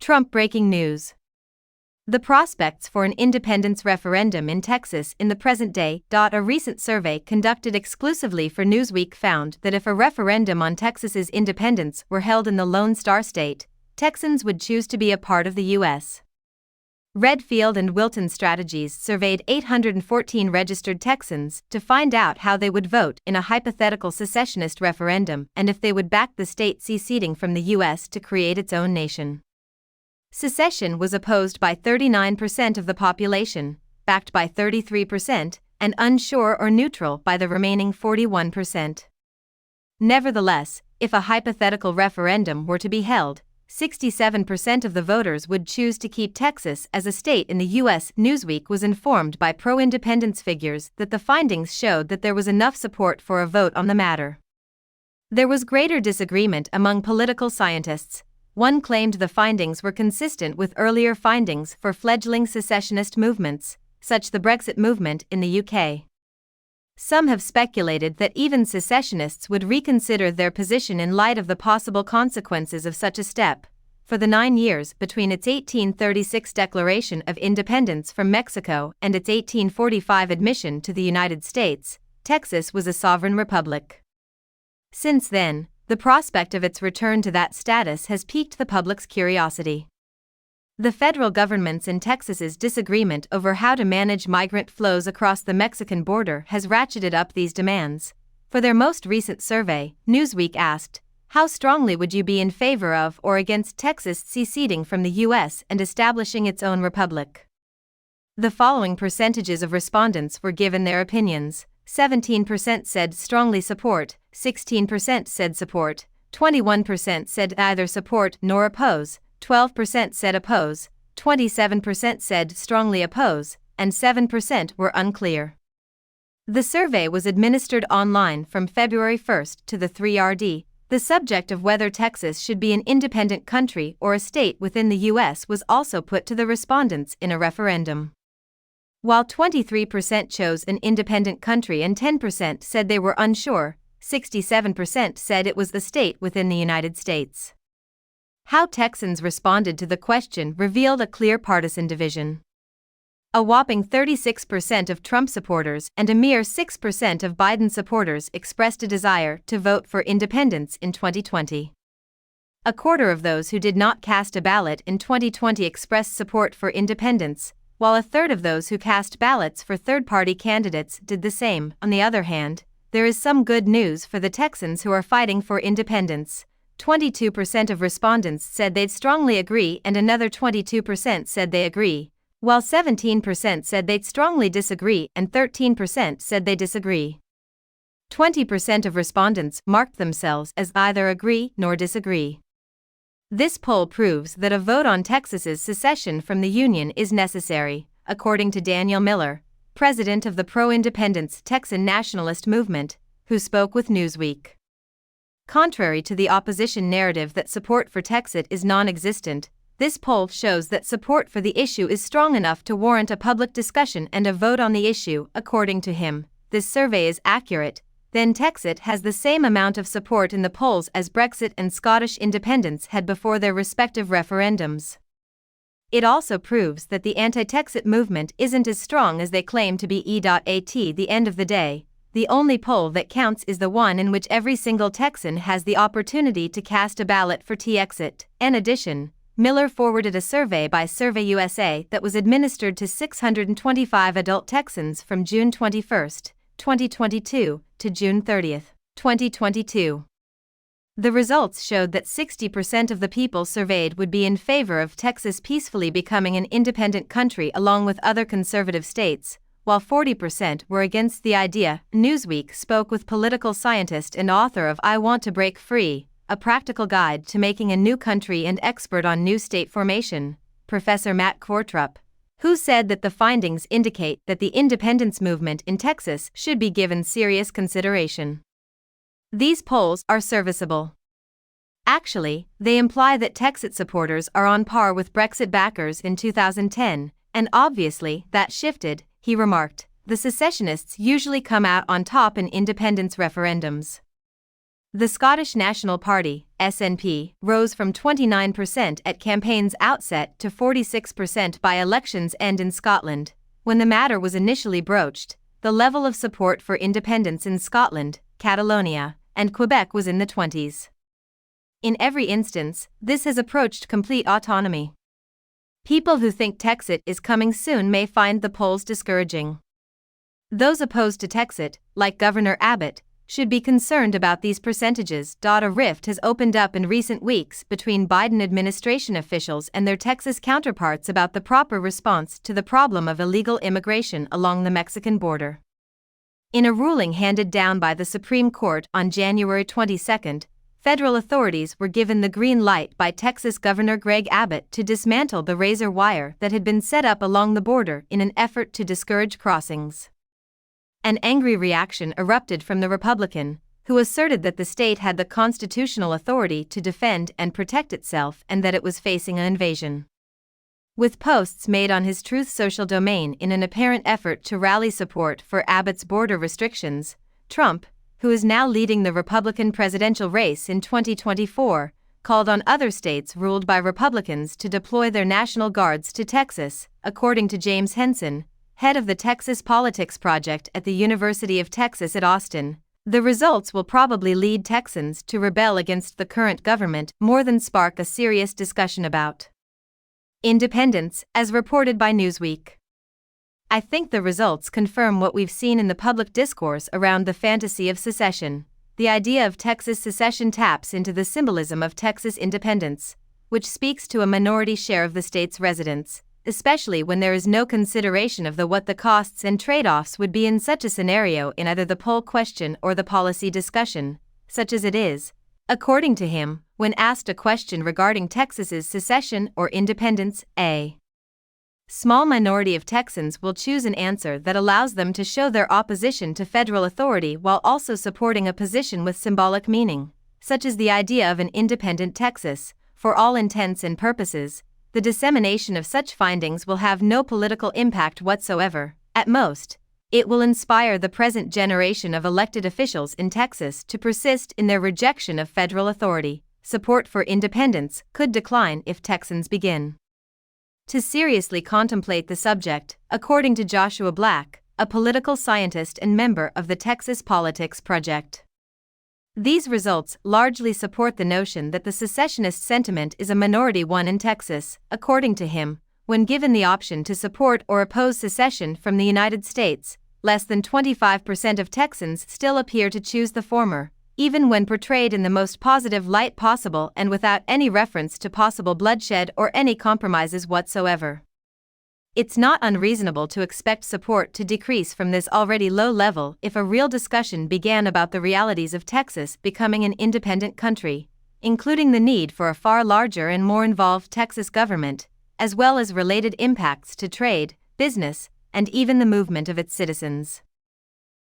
Trump breaking news. The prospects for an independence referendum in Texas in the present day. A recent survey conducted exclusively for Newsweek found that if a referendum on Texas's independence were held in the Lone Star State, Texans would choose to be a part of the U.S. Redfield and Wilton Strategies surveyed 814 registered Texans to find out how they would vote in a hypothetical secessionist referendum and if they would back the state seceding from the U.S. to create its own nation. Secession was opposed by 39% of the population, backed by 33%, and unsure or neutral by the remaining 41%. Nevertheless, if a hypothetical referendum were to be held, 67% of the voters would choose to keep Texas as a state in the U.S. Newsweek was informed by pro-independence figures that the findings showed that there was enough support for a vote on the matter. There was greater disagreement among political scientists. One claimed the findings were consistent with earlier findings for fledgling secessionist movements, such the Brexit movement in the UK. Some have speculated that even secessionists would reconsider their position in light of the possible consequences of such a step. For the 9 years between its 1836 Declaration of Independence from Mexico and its 1845 admission to the United States, Texas was a sovereign republic. Since then, the prospect of its return to that status has piqued the public's curiosity. The federal government's and Texas's disagreement over how to manage migrant flows across the Mexican border has ratcheted up these demands. For their most recent survey, Newsweek asked, "How strongly would you be in favor of or against Texas seceding from the U.S. and establishing its own republic?" The following percentages of respondents were given their opinions. 17% said strongly support, 16% said support, 21% said neither support nor oppose, 12% said oppose, 27% said strongly oppose, and 7% were unclear. The survey was administered online from February 1 to the 3rd. The subject of whether Texas should be an independent country or a state within the U.S. was also put to the respondents in a referendum. While 23% chose an independent country and 10% said they were unsure, 67% said it was the state within the United States. How Texans responded to the question revealed a clear partisan division. A whopping 36% of Trump supporters and a mere 6% of Biden supporters expressed a desire to vote for independence in 2020. A quarter of those who did not cast a ballot in 2020 expressed support for independence, while a third of those who cast ballots for third-party candidates did the same. On the other hand, there is some good news for the Texans who are fighting for independence. 22% of respondents said they'd strongly agree and another 22% said they agree, while 17% said they'd strongly disagree and 13% said they disagree. 20% of respondents marked themselves as either agree nor disagree. This poll proves that a vote on Texas's secession from the Union is necessary, according to Daniel Miller, president of the pro-independence Texan nationalist movement, who spoke with Newsweek. Contrary to the opposition narrative that support for Texas is non-existent, this poll shows that support for the issue is strong enough to warrant a public discussion and a vote on the issue. According to him, this survey is accurate. Then Texas has the same amount of support in the polls as Brexit and Scottish independence had before their respective referendums. It also proves that the anti-Texit movement isn't as strong as they claim to be. At the end of the day, the only poll that counts is the one in which every single Texan has the opportunity to cast a ballot for Texit. In addition, Miller forwarded a survey by Survey USA that was administered to 625 adult Texans from June 21, 2022, to June 30, 2022. The results showed that 60% of the people surveyed would be in favor of Texas peacefully becoming an independent country along with other conservative states, while 40% were against the idea. Newsweek spoke with political scientist and author of I Want to Break Free, a practical guide to making a new country and expert on new state formation, Professor Matt Kortrup, who said that the findings indicate that the independence movement in Texas should be given serious consideration. These polls are serviceable. Actually, they imply that Texit supporters are on par with Brexit backers in 2010, and obviously that shifted, he remarked. The secessionists usually come out on top in independence referendums. The Scottish National Party, SNP, rose from 29% at campaign's outset to 46% by election's end in Scotland. When the matter was initially broached, the level of support for independence in Scotland, Catalonia, and Quebec was in the 20s. In every instance, this has approached complete autonomy. People who think Texit is coming soon may find the polls discouraging. Those opposed to Texit, like Governor Abbott, should be concerned about these percentages. A rift has opened up in recent weeks between Biden administration officials and their Texas counterparts about the proper response to the problem of illegal immigration along the Mexican border. In a ruling handed down by the Supreme Court on January 22, federal authorities were given the green light by Texas Governor Greg Abbott to dismantle the razor wire that had been set up along the border in an effort to discourage crossings. An angry reaction erupted from the Republican, who asserted that the state had the constitutional authority to defend and protect itself and that it was facing an invasion. With posts made on his Truth Social domain in an apparent effort to rally support for Abbott's border restrictions, Trump, who is now leading the Republican presidential race in 2024, called on other states ruled by Republicans to deploy their National Guards to Texas, according to James Henson, head of the Texas Politics Project at the University of Texas at Austin. The results will probably lead Texans to rebel against the current government more than spark a serious discussion about independence, as reported by Newsweek. I think the results confirm what we've seen in the public discourse around the fantasy of secession. The idea of Texas secession taps into the symbolism of Texas independence, which speaks to a minority share of the state's residents, especially when there is no consideration of what the costs and trade-offs would be in such a scenario in either the poll question or the policy discussion, such as it is. According to him, when asked a question regarding Texas's secession or independence, a small minority of Texans will choose an answer that allows them to show their opposition to federal authority while also supporting a position with symbolic meaning, such as the idea of an independent Texas. For all intents and purposes, the dissemination of such findings will have no political impact whatsoever. At most, it will inspire the present generation of elected officials in Texas to persist in their rejection of federal authority. Support for independence could decline if Texans begin to seriously contemplate the subject, according to Joshua Black, a political scientist and member of the Texas Politics Project. These results largely support the notion that the secessionist sentiment is a minority one in Texas. According to him, when given the option to support or oppose secession from the United States, less than 25% of Texans still appear to choose the former, even when portrayed in the most positive light possible and without any reference to possible bloodshed or any compromises whatsoever. It's not unreasonable to expect support to decrease from this already low level if a real discussion began about the realities of Texas becoming an independent country, including the need for a far larger and more involved Texas government, as well as related impacts to trade, business, and even the movement of its citizens.